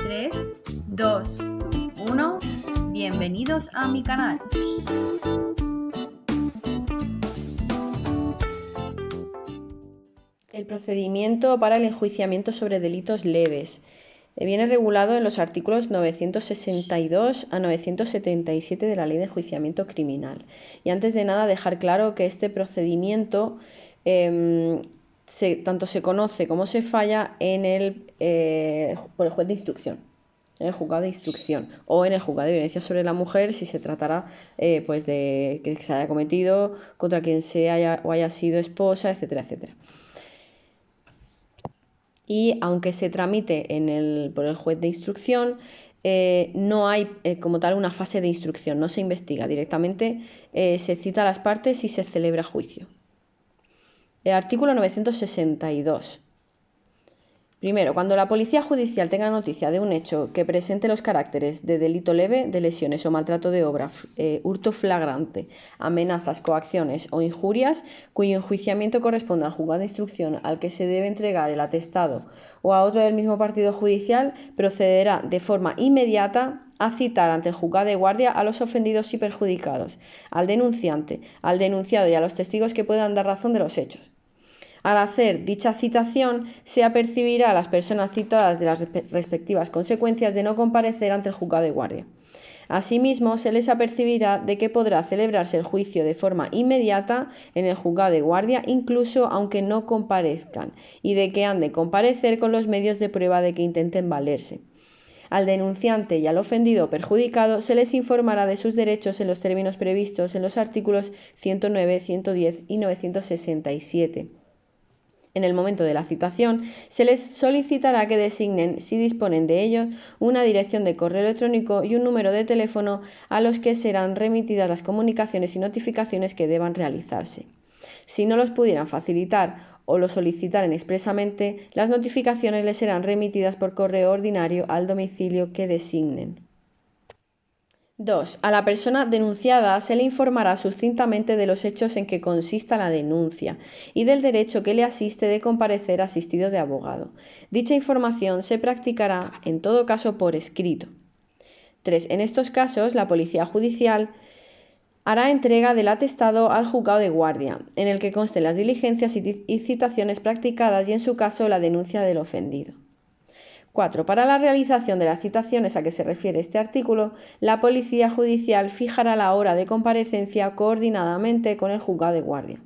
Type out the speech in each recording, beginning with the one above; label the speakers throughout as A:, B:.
A: 3, 2, 1. Bienvenidos a mi canal.
B: El procedimiento para el enjuiciamiento sobre delitos leves viene regulado en los artículos 962 a 977 de la Ley de Enjuiciamiento Criminal. Y antes de nada, dejar claro que este procedimiento tanto se conoce como se falla por el juez de instrucción, en el juzgado de instrucción o en el juzgado de violencia sobre la mujer, si se tratara pues de que se haya cometido contra quien sea o haya sido esposa, etcétera, etcétera. Y aunque se tramite por el juez de instrucción, no hay como tal una fase de instrucción, no se investiga directamente, se cita a las partes y se celebra juicio. El artículo 962. Primero, cuando la policía judicial tenga noticia de un hecho que presente los caracteres de delito leve, de lesiones o maltrato de obra, hurto flagrante, amenazas, coacciones o injurias, cuyo enjuiciamiento corresponde al juzgado de instrucción al que se debe entregar el atestado o a otro del mismo partido judicial, procederá de forma inmediata a citar ante el juzgado de guardia a los ofendidos y perjudicados, al denunciante, al denunciado y a los testigos que puedan dar razón de los hechos. Al hacer dicha citación, se apercibirá a las personas citadas de las respectivas consecuencias de no comparecer ante el juzgado de guardia. Asimismo, se les apercibirá de que podrá celebrarse el juicio de forma inmediata en el juzgado de guardia, incluso aunque no comparezcan, y de que han de comparecer con los medios de prueba de que intenten valerse. Al denunciante y al ofendido o perjudicado se les informará de sus derechos en los términos previstos en los artículos 109, 110 y 967. En el momento de la citación, se les solicitará que designen, si disponen de ello, una dirección de correo electrónico y un número de teléfono a los que serán remitidas las comunicaciones y notificaciones que deban realizarse. Si no los pudieran facilitar o lo solicitaren expresamente, las notificaciones les serán remitidas por correo ordinario al domicilio que designen. 2. A la persona denunciada se le informará sucintamente de los hechos en que consista la denuncia y del derecho que le asiste de comparecer asistido de abogado. Dicha información se practicará, en todo caso, por escrito. 3. En estos casos, la policía judicial hará entrega del atestado al juzgado de guardia, en el que consten las diligencias y citaciones practicadas y, en su caso, la denuncia del ofendido. 4. Para la realización de las citaciones a que se refiere este artículo, la policía judicial fijará la hora de comparecencia coordinadamente con el juzgado de guardia.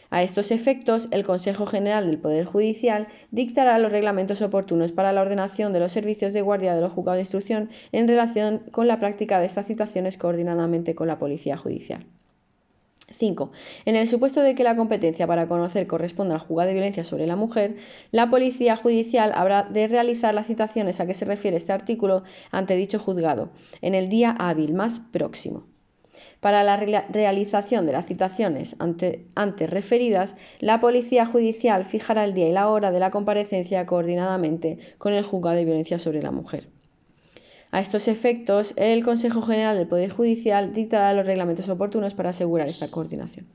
B: A estos efectos, el Consejo General del Poder Judicial dictará los reglamentos oportunos para la ordenación de los servicios de guardia de los juzgados de instrucción en relación con la práctica de estas citaciones coordinadamente con la policía judicial. 5. En el supuesto de que la competencia para conocer corresponda al juzgado de violencia sobre la mujer, la policía judicial habrá de realizar las citaciones a que se refiere este artículo ante dicho juzgado, en el día hábil más próximo. Para la realización de las citaciones antes referidas, la policía judicial fijará el día y la hora de la comparecencia coordinadamente con el juzgado de violencia sobre la mujer. A estos efectos, el Consejo General del Poder Judicial dictará los reglamentos oportunos para asegurar esta coordinación.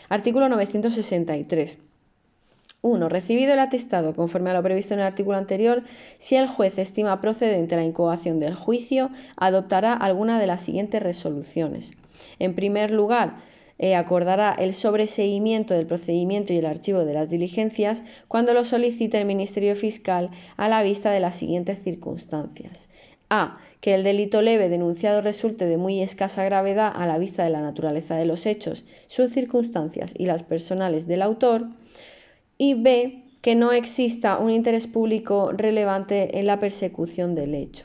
B: Artículo 963. 1. Recibido el atestado conforme a lo previsto en el artículo anterior, si el juez estima procedente la incoación del juicio, adoptará alguna de las siguientes resoluciones. En primer lugar, acordará el sobreseimiento del procedimiento y el archivo de las diligencias cuando lo solicite el Ministerio Fiscal a la vista de las siguientes circunstancias. A. Que el delito leve denunciado resulte de muy escasa gravedad a la vista de la naturaleza de los hechos, sus circunstancias y las personales del autor. Y B. Que no exista un interés público relevante en la persecución del hecho.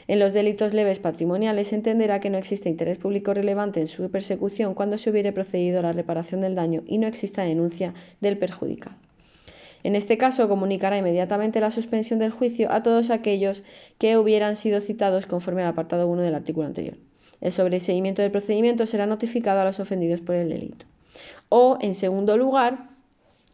B: En los delitos leves patrimoniales se entenderá que no existe interés público relevante en su persecución cuando se hubiere procedido a la reparación del daño y no exista denuncia del perjudicado. En este caso, comunicará inmediatamente la suspensión del juicio a todos aquellos que hubieran sido citados conforme al apartado 1 del artículo anterior. El sobreseimiento del procedimiento será notificado a los ofendidos por el delito. O, en segundo lugar,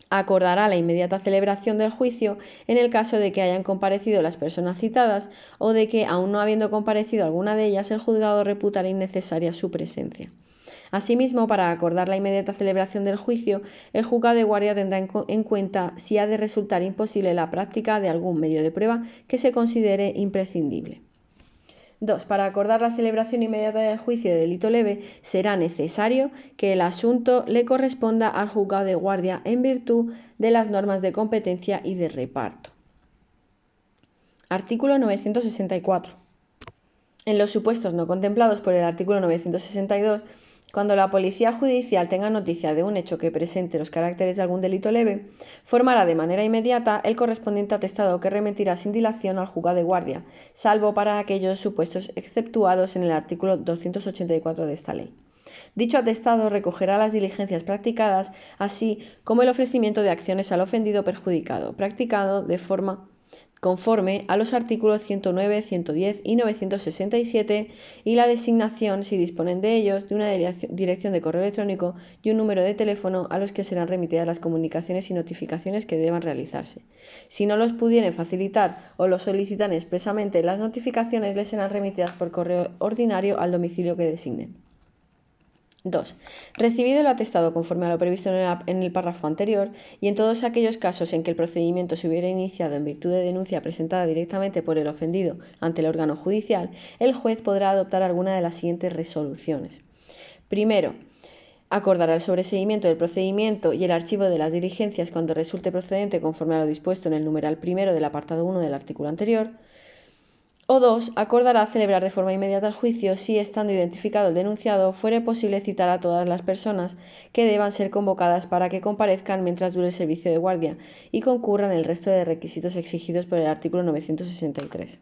B: acordará la inmediata celebración del juicio en el caso de que hayan comparecido las personas citadas o de que, aun no habiendo comparecido alguna de ellas, el juzgado reputara innecesaria su presencia. Asimismo, para acordar la inmediata celebración del juicio, el juzgado de guardia tendrá en cuenta si ha de resultar imposible la práctica de algún medio de prueba que se considere imprescindible. 2. Para acordar la celebración inmediata del juicio de delito leve, será necesario que el asunto le corresponda al juzgado de guardia en virtud de las normas de competencia y de reparto. Artículo 964. En los supuestos no contemplados por el artículo 962, cuando la policía judicial tenga noticia de un hecho que presente los caracteres de algún delito leve, formará de manera inmediata el correspondiente atestado que remitirá sin dilación al juzgado de guardia, salvo para aquellos supuestos exceptuados en el artículo 284 de esta ley. Dicho atestado recogerá las diligencias practicadas, así como el ofrecimiento de acciones al ofendido perjudicado, practicado de forma conforme a los artículos 109, 110 y 967 y la designación, si disponen de ellos, de una dirección de correo electrónico y un número de teléfono a los que serán remitidas las comunicaciones y notificaciones que deban realizarse. Si no los pudieren facilitar o los solicitan expresamente, las notificaciones les serán remitidas por correo ordinario al domicilio que designen. 2. Recibido el atestado conforme a lo previsto en el párrafo anterior y en todos aquellos casos en que el procedimiento se hubiera iniciado en virtud de denuncia presentada directamente por el ofendido ante el órgano judicial, el juez podrá adoptar alguna de las siguientes resoluciones. Primero, acordará el sobreseimiento del procedimiento y el archivo de las diligencias cuando resulte procedente conforme a lo dispuesto en el numeral primero del apartado 1 del artículo anterior. O 2. Acordará celebrar de forma inmediata el juicio si, estando identificado el denunciado, fuere posible citar a todas las personas que deban ser convocadas para que comparezcan mientras dure el servicio de guardia y concurran el resto de requisitos exigidos por el artículo 963.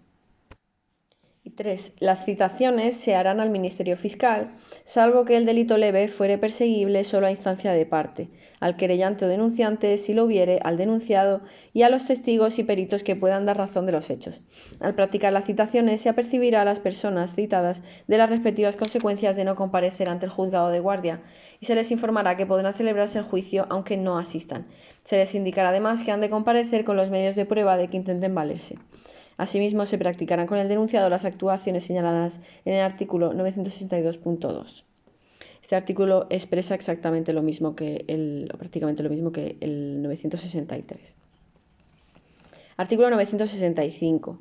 B: Y 3. Las citaciones se harán al Ministerio Fiscal, salvo que el delito leve fuere perseguible solo a instancia de parte, al querellante o denunciante, si lo hubiere, al denunciado y a los testigos y peritos que puedan dar razón de los hechos. Al practicar las citaciones se apercibirá a las personas citadas de las respectivas consecuencias de no comparecer ante el juzgado de guardia y se les informará que podrá celebrarse el juicio aunque no asistan. Se les indicará además que han de comparecer con los medios de prueba de que intenten valerse. Asimismo, se practicarán con el denunciado las actuaciones señaladas en el artículo 962.2. Este artículo expresa exactamente lo mismo que prácticamente lo mismo que el 963. Artículo 965.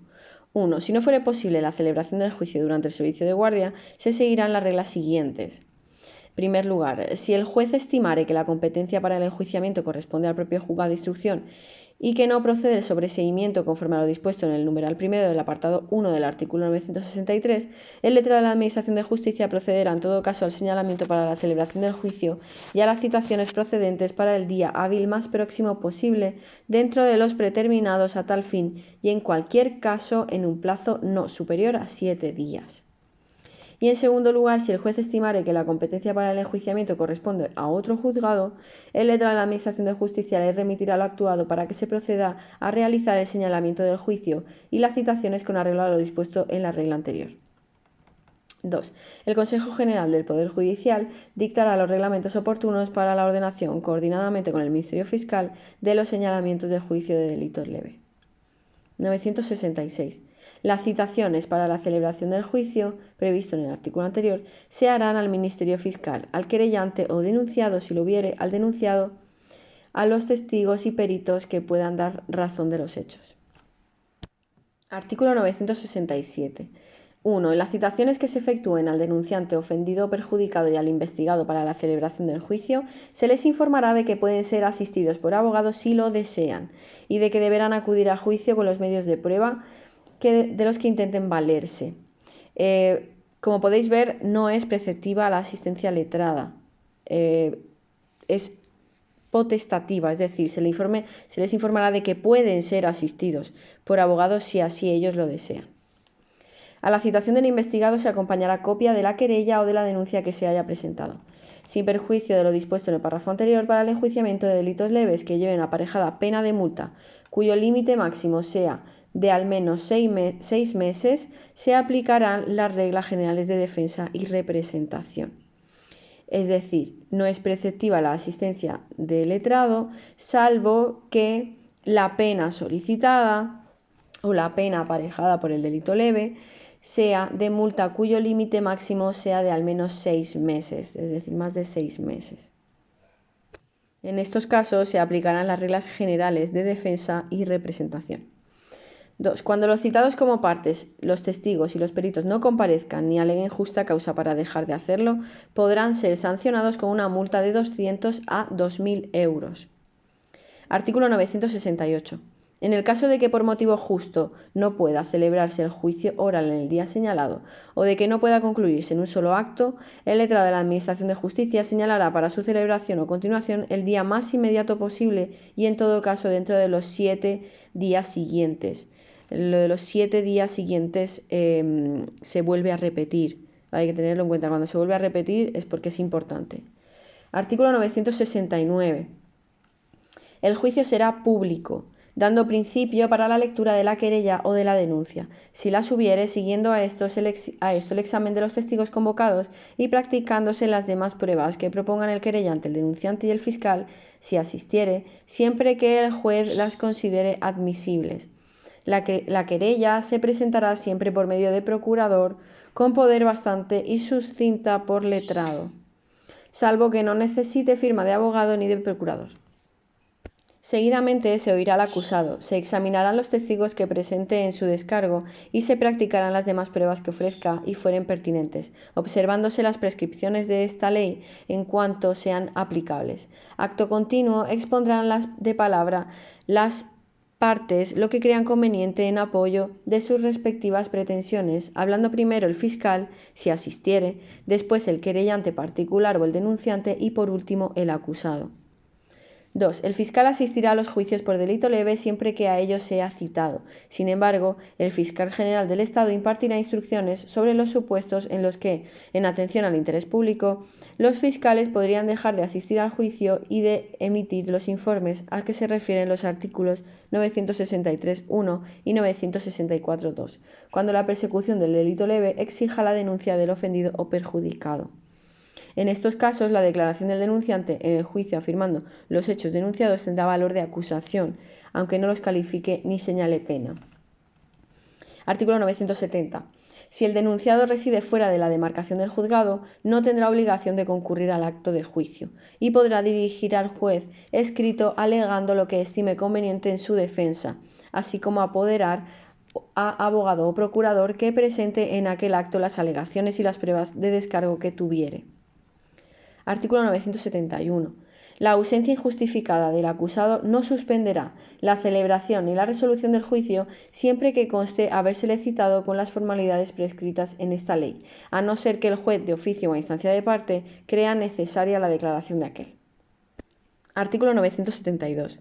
B: 1. Si no fuere posible la celebración del juicio durante el servicio de guardia, se seguirán las reglas siguientes. En primer lugar, si el juez estimare que la competencia para el enjuiciamiento corresponde al propio juzgado de instrucción y que no procede el sobreseimiento conforme a lo dispuesto en el numeral primero del apartado 1 del artículo 963, el letrado de la Administración de Justicia procederá en todo caso al señalamiento para la celebración del juicio y a las citaciones procedentes para el día hábil más próximo posible dentro de los predeterminados a tal fin y en cualquier caso en un plazo no superior a 7 días. Y en segundo lugar, si el juez estimare que la competencia para el enjuiciamiento corresponde a otro juzgado, el letrado de la Administración de Justicia le remitirá lo actuado para que se proceda a realizar el señalamiento del juicio y las citaciones con arreglo a lo dispuesto en la regla anterior. 2. El Consejo General del Poder Judicial dictará los reglamentos oportunos para la ordenación, coordinadamente con el Ministerio Fiscal, de los señalamientos del juicio de delitos leves. 966. Las citaciones para la celebración del juicio, previsto en el artículo anterior, se harán al Ministerio Fiscal, al querellante o denunciado, si lo hubiere, al denunciado, a los testigos y peritos que puedan dar razón de los hechos. Artículo 967. 1. En las citaciones que se efectúen al denunciante, ofendido o perjudicado y al investigado para la celebración del juicio, se les informará de que pueden ser asistidos por abogados si lo desean y de que deberán acudir a juicio con los medios de prueba de los que intenten valerse. Como podéis ver, no es preceptiva la asistencia letrada, es potestativa, es decir, se les informará de que pueden ser asistidos por abogados si así ellos lo desean. A la citación del investigado se acompañará copia de la querella o de la denuncia que se haya presentado. Sin perjuicio de lo dispuesto en el párrafo anterior, para el enjuiciamiento de delitos leves que lleven aparejada pena de multa, cuyo límite máximo sea de al menos 6 meses, se aplicarán las reglas generales de defensa y representación. Es decir, no es preceptiva la asistencia del letrado, salvo que la pena solicitada o la pena aparejada por el delito leve sea de multa cuyo límite máximo sea de al menos 6 meses, es decir, más de 6 meses. En estos casos se aplicarán las reglas generales de defensa y representación. 2. Cuando los citados como partes, los testigos y los peritos no comparezcan ni aleguen justa causa para dejar de hacerlo, podrán ser sancionados con una multa de 200 a 2.000 euros. Artículo 968. En el caso de que por motivo justo no pueda celebrarse el juicio oral en el día señalado o de que no pueda concluirse en un solo acto, el letrado de la Administración de Justicia señalará para su celebración o continuación el día más inmediato posible y en todo caso dentro de los 7 días siguientes. Lo de los 7 días siguientes se vuelve a repetir. Hay que tenerlo en cuenta. Cuando se vuelve a repetir es porque es importante. Artículo 969. El juicio será público, dando principio para la lectura de la querella o de la denuncia, si las hubiere, siguiendo a esto el examen de los testigos convocados y practicándose las demás pruebas que propongan el querellante, el denunciante y el fiscal, si asistiere, siempre que el juez las considere admisibles. La querella se presentará siempre por medio de procurador, con poder bastante y suscinta por letrado, salvo que no necesite firma de abogado ni de procurador. Seguidamente se oirá al acusado, se examinarán los testigos que presente en su descargo y se practicarán las demás pruebas que ofrezca y fueren pertinentes, observándose las prescripciones de esta ley en cuanto sean aplicables. Acto continuo expondrán de palabra las partes lo que crean conveniente en apoyo de sus respectivas pretensiones, hablando primero el fiscal, si asistiere, después el querellante particular o el denunciante y por último el acusado. 2. El fiscal asistirá a los juicios por delito leve siempre que a ellos sea citado. Sin embargo, el fiscal general del Estado impartirá instrucciones sobre los supuestos en los que, en atención al interés público, los fiscales podrían dejar de asistir al juicio y de emitir los informes a que se refieren los artículos 963.1 y 964.2, cuando la persecución del delito leve exija la denuncia del ofendido o perjudicado. En estos casos, la declaración del denunciante en el juicio afirmando los hechos denunciados tendrá valor de acusación, aunque no los califique ni señale pena. Artículo 970. Si el denunciado reside fuera de la demarcación del juzgado, no tendrá obligación de concurrir al acto de juicio y podrá dirigir al juez escrito alegando lo que estime conveniente en su defensa, así como apoderar a abogado o procurador que presente en aquel acto las alegaciones y las pruebas de descargo que tuviere. Artículo 971. La ausencia injustificada del acusado no suspenderá la celebración ni la resolución del juicio siempre que conste habérsele citado con las formalidades prescritas en esta ley, a no ser que el juez de oficio o a instancia de parte crea necesaria la declaración de aquel. Artículo 972.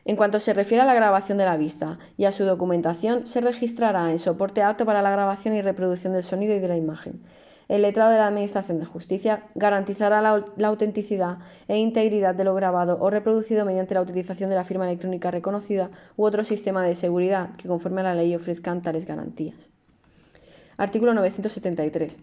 B: En cuanto se refiere a la grabación de la vista y a su documentación, se registrará en soporte apto para la grabación y reproducción del sonido y de la imagen. El letrado de la Administración de Justicia garantizará la autenticidad e integridad de lo grabado o reproducido mediante la utilización de la firma electrónica reconocida u otro sistema de seguridad que conforme a la ley ofrezcan tales garantías. Artículo 973.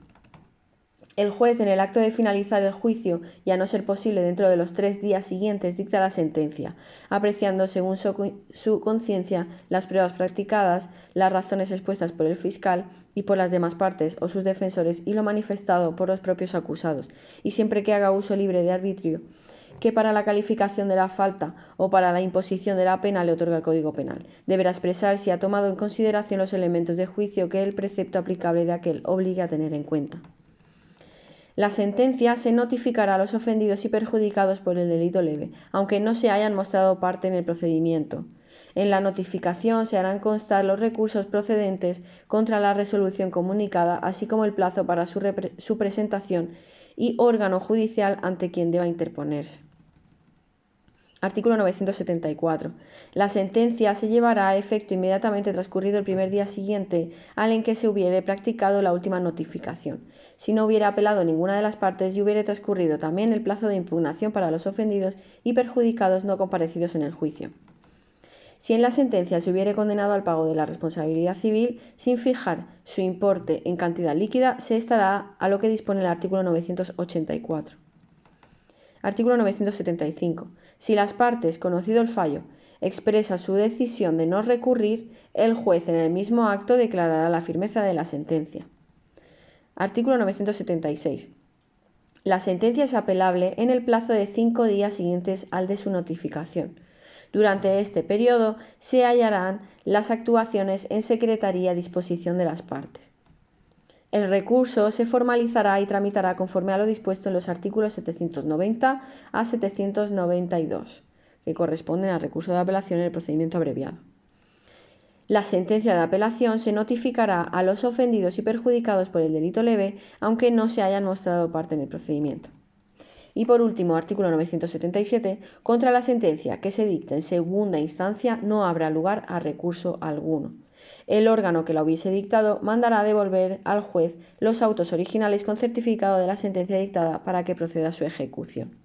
B: El juez, en el acto de finalizar el juicio y a no ser posible dentro de los 3 días siguientes, dicta la sentencia, apreciando según su conciencia las pruebas practicadas, las razones expuestas por el fiscal y por las demás partes o sus defensores y lo manifestado por los propios acusados, y siempre que haga uso libre de arbitrio, que para la calificación de la falta o para la imposición de la pena le otorga el Código Penal. Deberá expresar si ha tomado en consideración los elementos de juicio que el precepto aplicable de aquel obligue a tener en cuenta. La sentencia se notificará a los ofendidos y perjudicados por el delito leve, aunque no se hayan mostrado parte en el procedimiento. En la notificación se harán constar los recursos procedentes contra la resolución comunicada, así como el plazo para su presentación y órgano judicial ante quien deba interponerse. Artículo 974. La sentencia se llevará a efecto inmediatamente transcurrido el primer día siguiente al en que se hubiere practicado la última notificación, si no hubiera apelado ninguna de las partes y hubiere transcurrido también el plazo de impugnación para los ofendidos y perjudicados no comparecidos en el juicio. Si en la sentencia se hubiere condenado al pago de la responsabilidad civil, sin fijar su importe en cantidad líquida, se estará a lo que dispone el artículo 984. Artículo 975. Si las partes, conocido el fallo, expresa su decisión de no recurrir, el juez en el mismo acto declarará la firmeza de la sentencia. Artículo 976. La sentencia es apelable en el plazo de 5 días siguientes al de su notificación. Durante este periodo se hallarán las actuaciones en secretaría a disposición de las partes. El recurso se formalizará y tramitará conforme a lo dispuesto en los artículos 790 a 792, que corresponden al recurso de apelación en el procedimiento abreviado. La sentencia de apelación se notificará a los ofendidos y perjudicados por el delito leve, aunque no se hayan mostrado parte en el procedimiento. Y por último, artículo 977, contra la sentencia que se dicte en segunda instancia no habrá lugar a recurso alguno. El órgano que la hubiese dictado mandará devolver al juez los autos originales con certificado de la sentencia dictada para que proceda a su ejecución.